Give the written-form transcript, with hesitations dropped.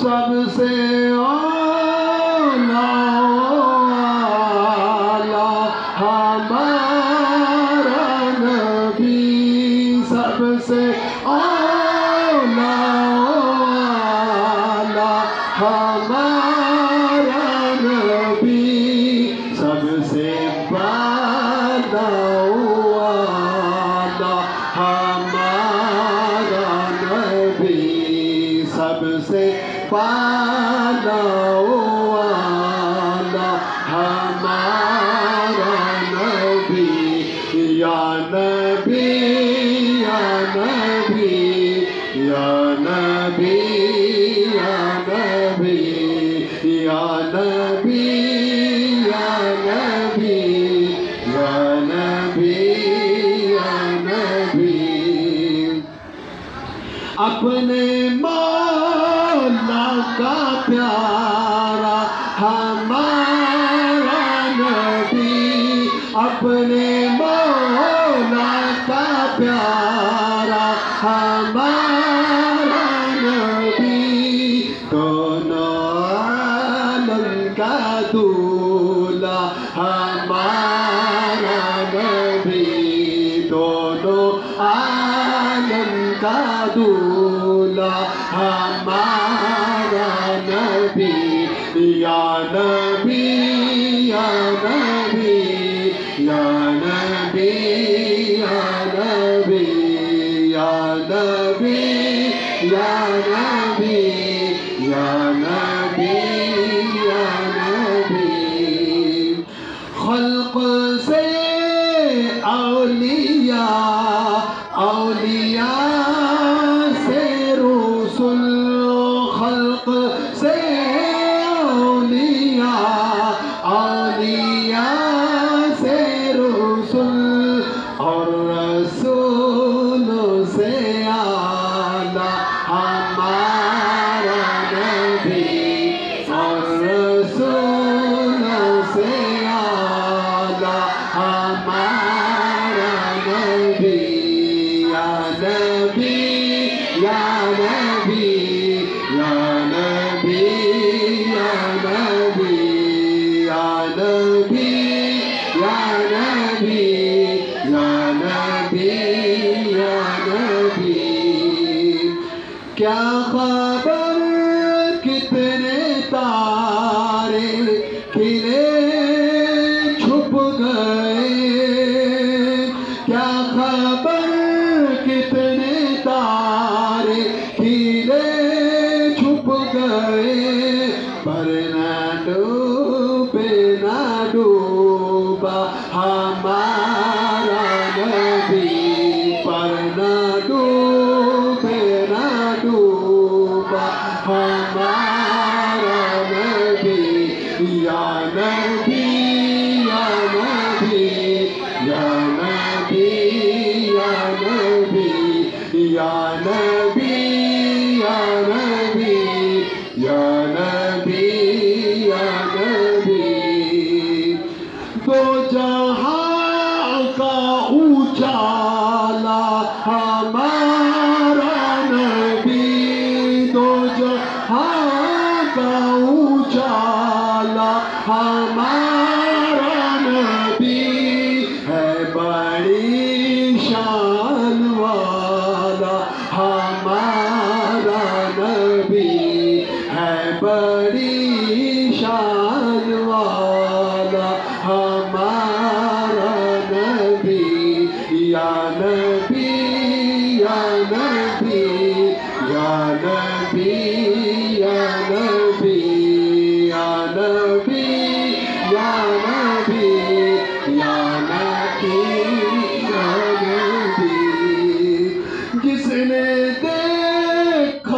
سب سے اعلیٰ ہمارا نبی، سب سے اعلیٰ ہمارا نبی، سب سے بالا ہمارا نبی، سب سے بالا ہمارا نبی، یا نبی یا نبی یا نبی یا نبی یا نبی یا نبی یا نبی یا نبی، اپنے مولا کا پیارا ہمارا نبی، اپنے مولا کا پیارا ہمارا نبی، دونوں عالم کا دولہا ہمارا نبی، دونوں عالم کا دولہا ہمارا نبی، یا نبی یا نبی یا نبی یا نبی یا نبی یا نبی یا نبی یا نبی، خلق سے اولیاء، اولیاء سے رسول، خلق سے اولیاء، اولیاء سے رسول، اور رسول سے اعلیٰ ہمارا نبی، اور رسول سے اعلیٰ ہمارا نبی، یا نبی یا نبی یا نبی یا نبی یا نبی یا نبی یا نبی یا نبی، کیا خبر کتنے تارے کھلے چھپ گئے، کیا خبر کتنے تارے کھلے چھپ گئے، پر نہ ڈوبے نہ ڈوبا ہمارا نبی، پر نہ ڈوبے نہ ڈوبا ہمارا نبی، یا نبی یا نبی یا نبی یا نبی یا نبی یا نبی یا نبی یا نبی، دو جہاں کا اجالا ہمارا نبی، دو جہاں کا اجالا ہمارا نبی، ہے بڑی شان والا ہمارا نبی، ہے بڑی شان والا ہمارا نبی، یا نبی یا نبی یا نبی یا نبی یا نبی یا نبی یا نبی یا نبی، جس نے دیکھا